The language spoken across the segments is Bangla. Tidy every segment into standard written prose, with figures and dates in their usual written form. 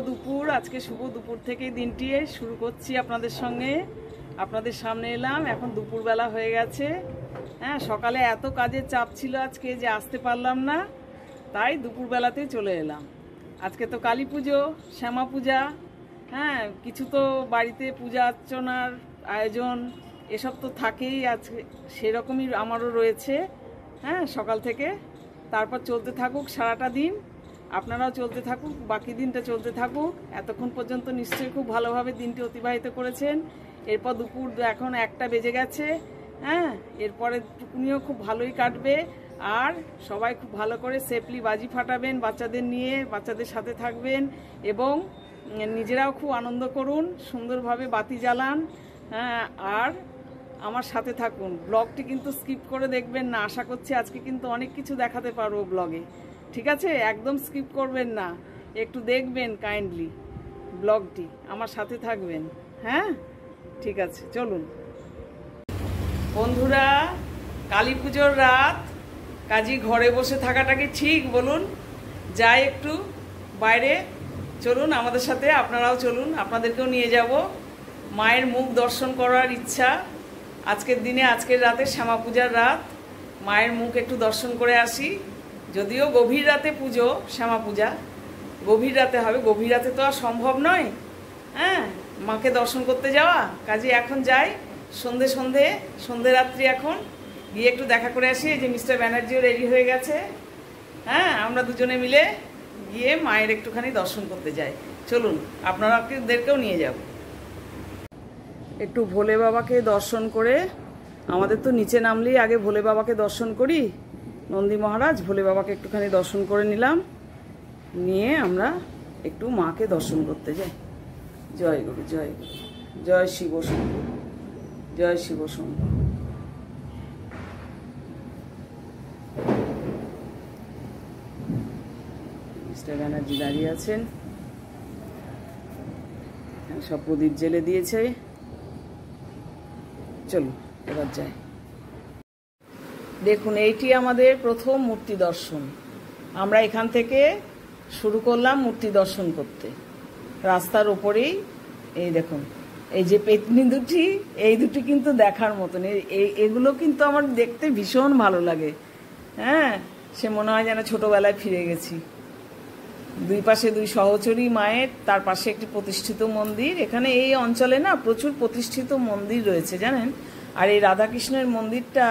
দুপুর। আজকে শুভ দুপুর থেকে দিনটি শুরু করছি আপনাদের সঙ্গে। আপনাদের সামনে এলাম, এখন দুপুরবেলা হয়ে গেছে। হ্যাঁ, সকালে এত কাজের চাপ ছিল আজকে যে আসতে পারলাম না, তাই দুপুরবেলাতেই চলে এলাম। আজকে তো কালী পুজো, শ্যামা পূজা, হ্যাঁ কিছু তো বাড়িতে পূজা অর্চনার আয়োজন এসব তো থাকেই। আজকে সেরকমই আমারও রয়েছে। হ্যাঁ, সকাল থেকে তারপর চলতে থাকুক সারাটা দিন, আপনারাও চলতে থাকুক, বাকি দিনটা চলতে থাকুক। এতক্ষণ পর্যন্ত নিশ্চয়ই খুব ভালোভাবে দিনটি অতিবাহিত করেছেন। এরপর দুপুর এখন 1টা বেজে গেছে। হ্যাঁ, এরপরে টুকুনিও খুব ভালোই কাটবে। আর সবাই খুব ভালো করে সেফলি বাজি ফাটাবেন, বাচ্চাদের নিয়ে, বাচ্চাদের সাথে থাকবেন এবং নিজেরাও খুব আনন্দ করুন, সুন্দরভাবে বাতি জ্বালান। হ্যাঁ, আর আমার সাথে থাকুন। ব্লগটি কিন্তু স্কিপ করে দেখবেন না। আশা করছি আজকে কিন্তু অনেক কিছু দেখাতে পারবো ব্লগে। ঠিক আছে, একদম স্কিপ করবেন না, একটু দেখবেন কাইন্ডলি ব্লগটি, আমার সাথে থাকবেন। হ্যাঁ, ঠিক আছে, চলুন বন্ধুরা। কালী পুজোর রাত, কাজী ঘরে বসে থাকাটা কি ঠিক বলুন? যাই একটু বাইরে, চলুন আমাদের সাথে, আপনারাও চলুন, আপনাদেরকেও নিয়ে যাব। মায়ের মুখ দর্শন করার ইচ্ছা আজকের দিনে, আজকের রাতে শ্যামা পূজার রাত, মায়ের মুখ একটু দর্শন করে আসি। যদিও গভীর রাতে পুজো, শ্যামা পূজা গভীর রাতে হবে, গভীর রাতে তো আর সম্ভব নয়। হ্যাঁ, মাকে দর্শন করতে যাওয়া, কাজে এখন যাই। সন্ধে রাত্রি এখন গিয়ে একটু দেখা করে আসি। এই যে মিস্টার ব্যানার্জিও রেডি হয়ে গেছে। হ্যাঁ, আমরা দুজনে মিলে গিয়ে মায়ের একটুখানি দর্শন করতে যাই। চলুন, আপনাদেরকেও নিয়ে যাব। একটু ভোলে বাবাকে দর্শন করে, আমাদের তো নিচে নামলেই আগে ভোলে বাবাকে দর্শন করি, নন্দী মহারাজ ভোলে বাবাকে একটুখানি দর্শন করে নিলাম, নিয়ে আমরা একটু মাকে দর্শন করতে যাই। জয় গুরু, জয় গুরু, জয় শিব শম্ভু, জয় শিব শম্ভু। মিস্টার ব্যানার্জি দাঁড়িয়ে আছেন, সব প্রদীপ জেলে দিয়েছে। চলুন এবার যাই। দেখুন, এইটি আমাদের প্রথম মূর্তি দর্শন। আমরা এখান থেকে শুরু করলাম মূর্তি দর্শন করতে। রাস্তার ওপরেই এই দেখুন, এই যে পেতনি দুটি, এই দুটি কিন্তু দেখার মতন। এগুলো কিন্তু আমার দেখতে ভীষণ ভালো লাগে। হ্যাঁ, সে মনে হয় যেন ছোটবেলায় ফিরে গেছি। দুই পাশে দুই সহচরী মায়ের, তার পাশে একটি প্রতিষ্ঠিত মন্দির। এখানে এই অঞ্চলে না প্রচুর প্রতিষ্ঠিত মন্দির রয়েছে জানেন। আর এই রাধাকৃষ্ণের মন্দিরটা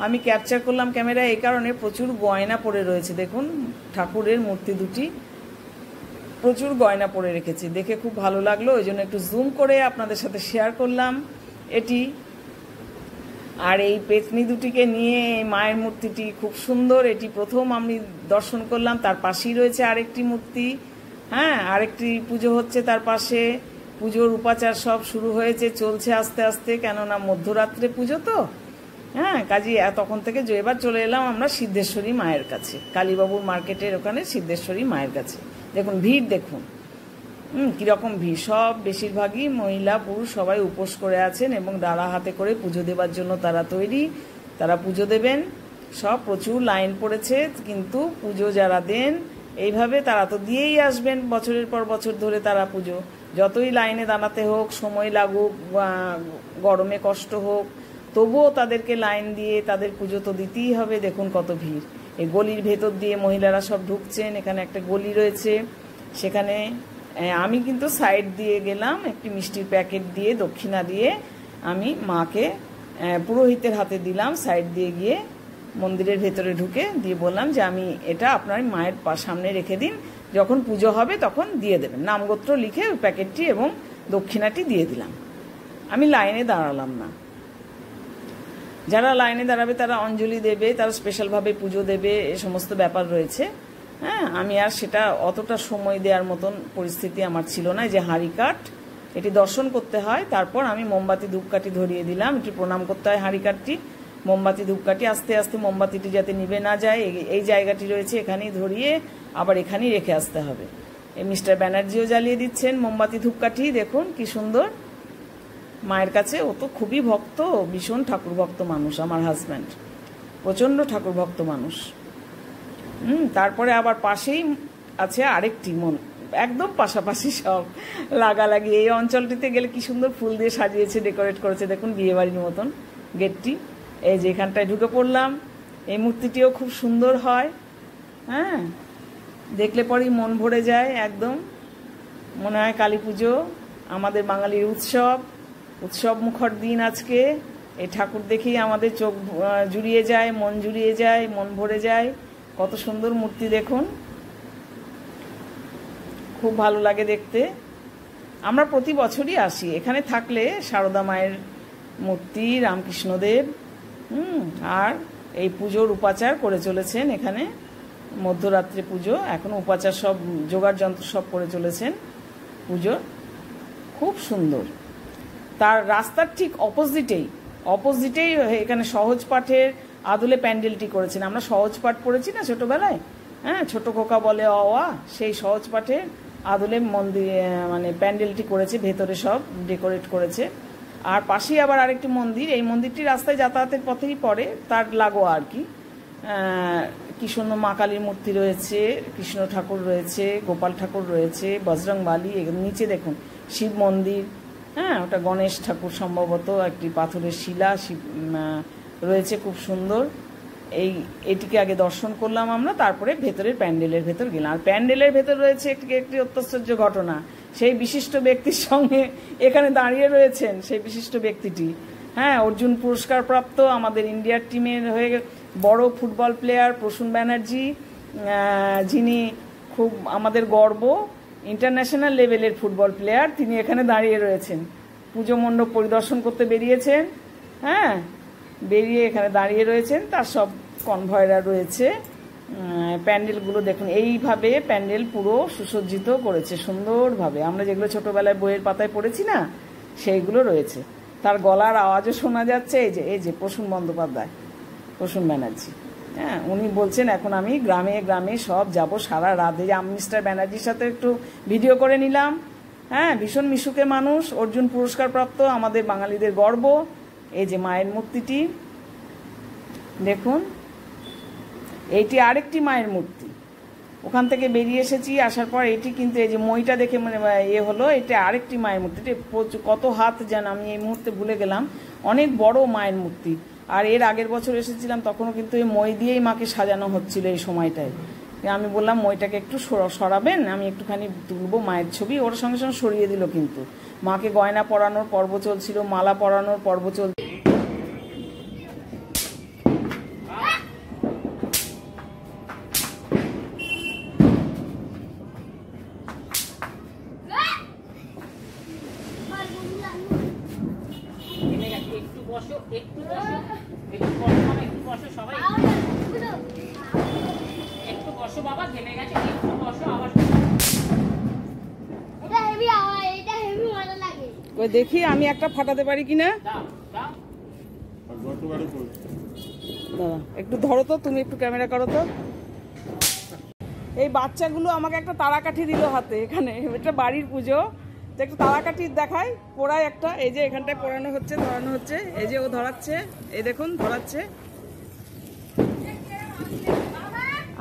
আমি ক্যাপচার করলাম ক্যামেরায় এই কারণে, প্রচুর গয়না পড়ে রয়েছে। দেখুন, ঠাকুরের মূর্তি দুটি প্রচুর গয়না পরে রেখেছি, দেখে খুব ভালো লাগলো, ওই জন্য একটু জুম করে আপনাদের সাথে শেয়ার করলাম এটি। আর এই পেতনি দুটিকে নিয়ে মায়ের মূর্তিটি খুব সুন্দর, এটি প্রথম আমি দর্শন করলাম। তার পাশেই রয়েছে আরেকটি মূর্তি। হ্যাঁ, আরেকটি পুজো হচ্ছে তার পাশে। পুজোর উপাচার সব শুরু হয়েছে, চলছে আস্তে আস্তে, কেননা মধ্যরাত্রে পুজো তো। হ্যাঁ, কাজী তখন থেকে এবার চলে এলাম আমরা সিদ্ধেশ্বরী মায়ের কাছে, কালীবাবুর মার্কেটের ওখানে সিদ্ধেশ্বরী মায়ের কাছে। দেখুন ভিড়, দেখুন কিরকম ভিড়। সব বেশিরভাগই মহিলা পুরুষ সবাই উপোস করে আছেন এবং ডালা হাতে করে পুজো দেবার জন্য তারা তৈরি, তারা পুজো দেবেন। সব প্রচুর লাইন পড়েছে, কিন্তু পুজো যারা দেন এইভাবে তারা তো দিয়েই আসবেন বছরের পর বছর ধরে। তারা পুজো যতই লাইনে দাঁড়াতে হোক, সময় লাগুক, গরমে কষ্ট হোক, তবুও তাদেরকে লাইন দিয়ে তাদের পুজো তো দিতেই হবে। দেখুন কত ভিড়। এই গলির ভেতর দিয়ে মহিলারা সব ঢুকছেন। এখানে একটা গলি রয়েছে, সেখানে আমি কিন্তু সাইড দিয়ে গেলাম, একটি মিষ্টির প্যাকেট দিয়ে, দক্ষিণা দিয়ে আমি মাকে পুরোহিতের হাতে দিলাম। সাইড দিয়ে গিয়ে মন্দিরের ভেতরে ঢুকে দিয়ে বললাম যে আমি এটা আপনার মায়ের সামনে রেখে দিন, যখন পুজো হবে তখন দিয়ে দেবেন। নামগোত্র লিখে ওই প্যাকেটটি এবং দক্ষিণাটি দিয়ে দিলাম। আমি লাইনে দাঁড়ালাম না। যারা লাইনে দাঁড়াবে তারা অঞ্জলি দেবে, তারা স্পেশালভাবে পুজো দেবে, এ সমস্ত ব্যাপার রয়েছে। হ্যাঁ, আমি আর সেটা অতটা সময় দেওয়ার মতন পরিস্থিতি আমার ছিল না। যে হাঁড়ি কাঠ, এটি দর্শন করতে হয়, তারপর আমি মোমবাতি ধূপকাঠি ধরিয়ে দিলাম। এটি প্রণাম করতে হয় হাঁড়ি কাঠটি, মোমবাতি ধূপকাঠি আস্তে আস্তে মোমবাতিটি যাতে নিভে না যায়, এই জায়গাটি রয়েছে, এখানেই ধরিয়ে আবার এখানেই রেখে আসতে হবে। এই মিস্টার ব্যানার্জিও জ্বালিয়ে দিচ্ছেন মোমবাতি ধূপকাঠি। দেখুন কি সুন্দর মায়ের কাছে। ও তো খুবই ভক্ত, ভীষণ ঠাকুর ভক্ত মানুষ। আমার হাজব্যান্ড প্রচণ্ড ঠাকুর ভক্ত মানুষ। তারপরে আবার পাশেই আছে আরেকটি একদম পাশাপাশি সব লাগালাগি। এই অঞ্চলটিতে গেলে কি সুন্দর ফুল দিয়ে সাজিয়েছে, ডেকোরেট করেছে, দেখুন বিয়ে বাড়ির মতন গেটটি। এই যে এখানটায় ঢুকে পড়লাম। এই মূর্তিটিও খুব সুন্দর হয়, হ্যাঁ, দেখলে পরেই মন ভরে যায় একদম। মনে হয় কালী পুজো আমাদের বাঙালির উৎসব মুখর দিন আজকে। এই ঠাকুর দেখেই আমাদের চোখ জুড়িয়ে যায়, মন জুড়িয়ে যায়, মন ভরে যায়। কত সুন্দর মূর্তি দেখুন, খুব ভালো লাগে দেখতে। আমরা প্রতি বছরই আসি, এখানে থাকলে সারদা মায়ের মূর্তি, রামকৃষ্ণদেব, আর এই পুজোর উপাচার করে চলেছেন এখানে। মধ্যরাত্রে পুজো, এখন উপাচার সব জোগাড় যন্ত্র সব করে চলেছেন পুজো, খুব সুন্দর। তার রাস্তার ঠিক অপোজিটেই এখানে সহজ পাঠের আদলে প্যান্ডেলটি করেছেন। আমরা সহজ পাঠ পড়েছি না ছোটবেলায়, হ্যাঁ, ছোট খোকা বলে অ, সেই সহজ পাঠের আদলে মন্দির মানে প্যান্ডেলটি করেছে, ভেতরে সব ডেকোরেট করেছে। আর পাশেই আবার আরেকটি মন্দির, এই মন্দিরটি রাস্তায় যাতায়াতের পথেই পড়ে, তার লাগোয়া আর কি। কি সুন্দর মা কালীর মূর্তি রয়েছে, কৃষ্ণ ঠাকুর রয়েছে, গোপাল ঠাকুর রয়েছে, বজরংবালী। নিচে দেখুন শিব মন্দির, হ্যাঁ, ওটা গণেশ ঠাকুর সম্ভবত, একটি পাথরের শিলা শিব রয়েছে, খুব সুন্দর। এটিকে আগে দর্শন করলাম আমরা, তারপরে ভেতরের প্যান্ডেলের ভেতর গেলাম। আর প্যান্ডেলের ভেতর রয়েছে একটি অত্যাশ্চর্য ঘটনা। সেই বিশিষ্ট ব্যক্তির সঙ্গে এখানে দাঁড়িয়ে রয়েছেন সেই বিশিষ্ট ব্যক্তিটি, হ্যাঁ, অর্জুন পুরস্কার প্রাপ্ত আমাদের ইন্ডিয়ার টিমের হয়ে বড় ফুটবল প্লেয়ার প্রসূন ব্যানার্জি, যিনি খুব আমাদের গর্ব, ইন্টারন্যাশনাল লেভেলের ফুটবল প্লেয়ার, তিনি এখানে দাঁড়িয়ে রয়েছেন। পুজো মণ্ডপ পরিদর্শন করতে বেরিয়েছেন, হ্যাঁ, বেরিয়ে এখানে দাঁড়িয়ে রয়েছেন। তার সব কনভয়রা রয়েছে। প্যান্ডেলগুলো দেখুন, এইভাবে প্যান্ডেল পুরো সুসজ্জিত করেছে সুন্দরভাবে। আমরা যেগুলো ছোটবেলায় বইয়ের পাতায় পড়েছি না, সেইগুলো রয়েছে। তার গলার আওয়াজও শোনা যাচ্ছে। এই যে প্রসূন বন্দ্যোপাধ্যায়, প্রসূন ব্যানার্জি, হ্যাঁ, উনি বলছেন এখন আমি গ্রামে গ্রামে সব যাব সারা রাত। এই যে আমি মিস্টার ব্যানার্জির সাথে একটু ভিডিও করে নিলাম, হ্যাঁ, ভীষণ মিশুকে মানুষ, অর্জুন পুরস্কার প্রাপ্ত, আমাদের বাঙালিদের গর্ব। এই যে মায়ের মূর্তিটি দেখুন, এইটি আরেকটি মায়ের মূর্তি। ওখান থেকে বেরিয়ে এসেছি, আসার পর এটি কিন্তু এই যে মইটা দেখে মানে হলো, এটা আরেকটি মায়ের মূর্তি। কত হাত যেন আমি এই মুহূর্তে ভুলে গেলাম, অনেক বড় মায়ের মূর্তি। আর এর আগের বছর এসেছিলাম, তখনও কিন্তু এই মই দিয়েই মাকে সাজানো হচ্ছিল এই সময়টায়। আমি বললাম মইটাকে একটু সরাবেন, আমি একটুখানি তুলবো মায়ের ছবি। ওর সঙ্গে সঙ্গে সরিয়ে দিল। কিন্তু মাকে গয়না পরানোর পর্ব চলছিল, মালা পরানোর পর্ব চলছিল। দেখি আমি একটা ফাটাতে পারি কিনা। দাদা একটু ধরো তো, তুমি একটু ক্যামেরা করো তো। এই বাচ্চাগুলো আমাকে একটা তারাকাঠি দিল হাতে। এখানে এটা বাড়ির পুজো, তো একটু তারাকাঠি দেখায়, পোড়ায় একটা। এই যে এখানটায় পোড়ানো হচ্ছে, ধরানো হচ্ছে। এই যে ও ধরাচ্ছে, এই দেখুন ধরাচ্ছে।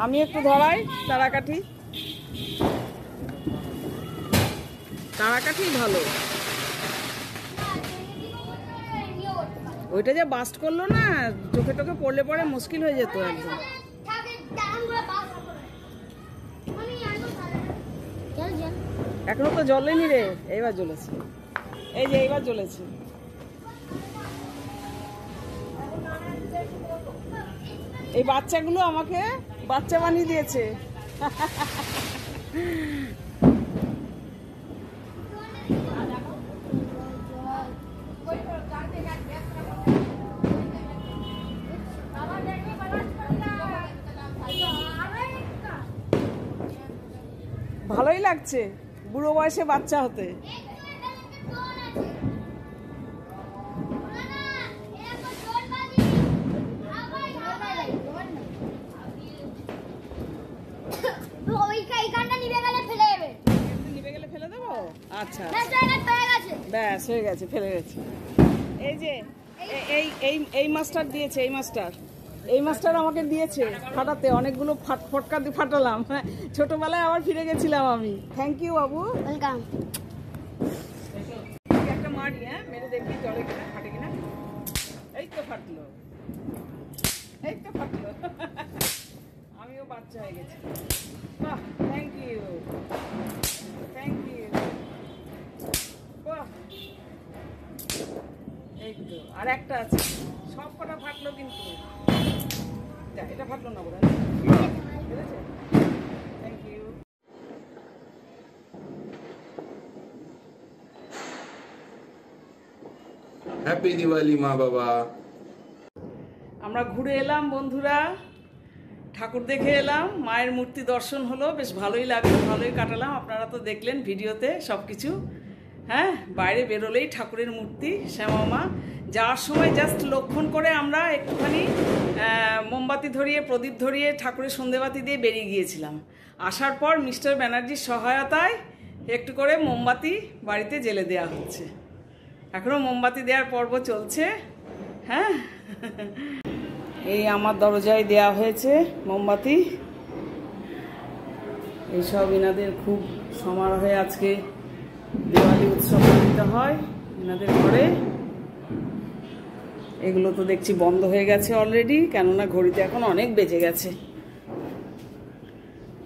আমি একটু ধরাই তারাকাঠি। তারাকাঠি ভালো। ওইটা যে বাস্ট করলো না, চোখে টোকে পড়লে পরে মুশকিল হয়ে যেত একদম। এখনো তো জ্বলেনি রে, এইবার জ্বলেছে। এই যে এইবার জ্বলেছে। এই বাচ্চাগুলো আমাকে বাচ্চা বানিয়ে দিয়েছে। ভালোই লাগছে বুড়ো বয়সে বাচ্চা হতে। নিভে গেলে ফেলে দেবো। আচ্ছা ব্যাস হয়ে গেছে, ফেলে গেছে। এই যে এই মাস্টার দিয়েছে, এই মাস্টার এই মাস্টার আমাকে দিয়েছে ফাটাতে, অনেকগুলো ফটকা দিয়ে ফাটালাম। ছোটবেলায় আবার ফিরে গেছিলাম আমি। Thank you Babu, welcome. একটা মারি, হ্যাঁ মেরে দেখি জলে কিনা ফাটে কিনা। এই তো ফাটলো, এই তো ফাটলো। আমিও বাচ্চা হয়ে গেছি। বাহ, থ্যাংক ইউ, থ্যাংক ইউ। বাহ, এই তো আর একটা আছে। সব কটা ফাটলো কিন্তু এটা ফাটলো না বোধহয়। Thank you. হ্যাপি দিওয়ালি মা বাবা। আমরা ঘুরে এলাম বন্ধুরা, ঠাকুর দেখে এলাম, মায়ের মূর্তি দর্শন হলো, বেশ ভালোই লাগলো, ভালোই কাটালাম। আপনারা তো দেখলেন ভিডিওতে সব কিছু। হ্যাঁ, বাইরে বেরোলেই ঠাকুরের মূর্তি, শ্যামা মা। যাওয়ার সময় জাস্ট লক্ষণ করে আমরা একটুখানি মোমবাতি ধরিয়ে, প্রদীপ ধরিয়ে, ঠাকুরের সন্ধেবাতি দিয়ে বেরিয়ে গিয়েছিলাম। আসার পর মিস্টার ব্যানার্জির সহায়তায় একটু করে মোমবাতি বাড়িতে জ্বেলে দেওয়া হচ্ছে। এখনও মোমবাতি দেওয়ার পর্ব চলছে। হ্যাঁ, এই আমার দরজায় দেয়া হয়েছে মোমবাতি। এইসব এনাদের খুব সমারোহে আজকে দিওয়ালি উৎসব পালিত হয় এনাদের ঘরে। এগুলো তো দেখছি বন্ধ হয়ে গেছে অলরেডি, কেননা ঘড়িতে এখন অনেক বেজে গেছে,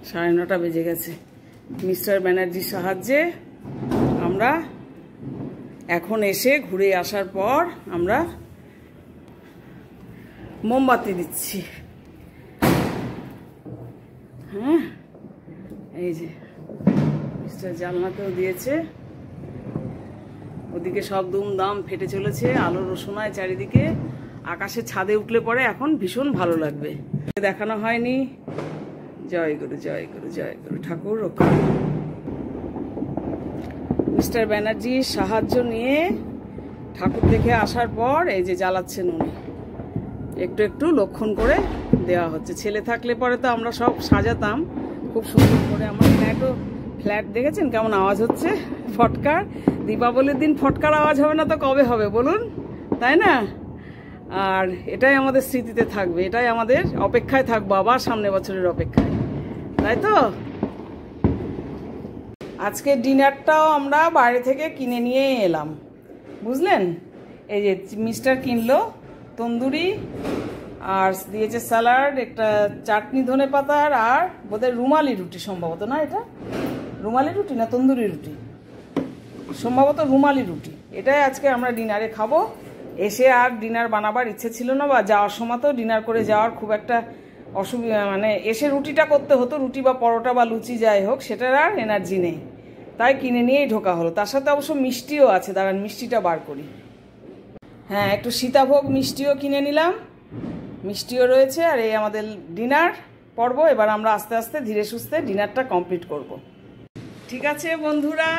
9:30 বেজে গেছে। মিস্টার ব্যানার্জির সাহায্যে আমরা এখন এসে ঘুরে আসার পর আমরা মোমবাতি দিচ্ছি। হ্যাঁ, এই যে মিস্টার জানলাতেও দিয়েছে। ওদিকে সব দুমদাম ফেটে চলেছে, আলো রোশনায় চারিদিকে। আকাশে ছাদে উঠলে পরে এখন ভীষণ ভালো লাগবে। দেখানো হয়নি। জয় গুরু, জয় গুরু, জয় গুরু, ঠাকুর রক্ষা। মিস্টার ব্যানার্জির সাহায্য নিয়ে ঠাকুর দেখে আসার পর এই যে জ্বালাচ্ছেন উনি, একটু একটু লক্ষণ করে দেওয়া হচ্ছে। ছেলে থাকলে পরে তো আমরা সব সাজাতাম খুব সুন্দর করে। আমার ফ্ল্যাট দেখেছেন কেমন আওয়াজ হচ্ছে ফটকার? দীপাবলির দিন ফটকার আওয়াজ হবে না তো কবে হবে বলুন, তাই না? আর এটাই আমাদের স্মৃতিতে থাকবে, এটাই আমাদের অপেক্ষায় থাকবো, আবার সামনে বছরের অপেক্ষায়, তাই তো? আজকে ডিনারটাও আমরা বাইরে থেকে কিনে নিয়ে এলাম, বুঝলেন? এই যে মিস্টার কিনলো তন্দুরি, আর দিয়েছে স্যালাড, একটা চাটনি ধনে পাতার, আর বোধহয় রুমালি রুটি সম্ভবত, না এটা রুমালি রুটি না তন্দুরি রুটি, সম্ভবত রুমালি রুটি। এটাই আজকে আমরা ডিনারে খাবো। এসে আর ডিনার বানাবার ইচ্ছে ছিল না, বা যাওয়ার সময় তো ডিনার করে যাওয়ার খুব একটা অসুবিধা, মানে এসে রুটিটা করতে হতো, রুটি বা পরোটা বা লুচি যাই হোক, সেটার আর এনার্জি নেই, তাই কিনে নিয়েই ঢোকা হলো। তার সাথে অবশ্য মিষ্টিও আছে, দাঁড়ান মিষ্টিটা বার করি। হ্যাঁ, একটু সীতাভোগ মিষ্টিও কিনে নিলাম, মিষ্টিও রয়েছে। আর এই আমাদের ডিনার পর্ব। এবার আমরা আস্তে আস্তে ধীরে সুস্থে ডিনারটা কমপ্লিট করব। ঠিক আছে বন্ধুরা,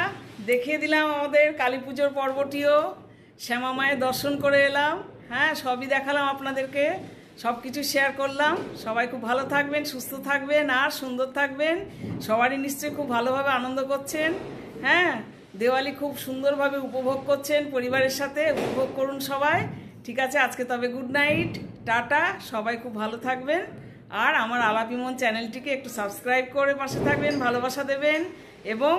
দেখিয়ে দিলাম আমাদের কালী পুজোর পর্বটিও, শ্যামা মায়ের দর্শন করে এলাম। হ্যাঁ, সবই দেখালাম আপনাদেরকে, সব কিছু শেয়ার করলাম। সবাই খুব ভালো থাকবেন, সুস্থ থাকবেন, আর সুন্দর থাকবেন। সবারই নিশ্চয়ই খুব ভালোভাবে আনন্দ করছেন। হ্যাঁ, দিওয়ালি খুব সুন্দরভাবে উপভোগ করছেন, পরিবারের সাথে উপভোগ করুন সবাই। ঠিক আছে, আজকে তবে গুড নাইট, টাটা, সবাই খুব ভালো থাকবেন। আর আমার আলাপি মন চ্যানেলটিকে একটু সাবস্ক্রাইব করে পাশে থাকবেন, ভালোবাসা দেবেন, এবং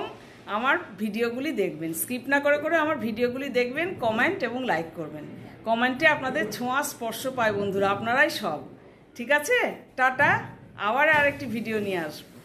আমার ভিডিওগুলি দেখবেন, স্কিপ না করে করে আমার ভিডিওগুলি দেখবেন, কমেন্ট এবং লাইক করবেন। কমেন্টে আপনাদের ছোঁয়া স্পর্শ পায় বন্ধুরা, আপনারাই সব। ঠিক আছে, টাটা, আবার আরেকটি ভিডিও নিয়ে আসবো।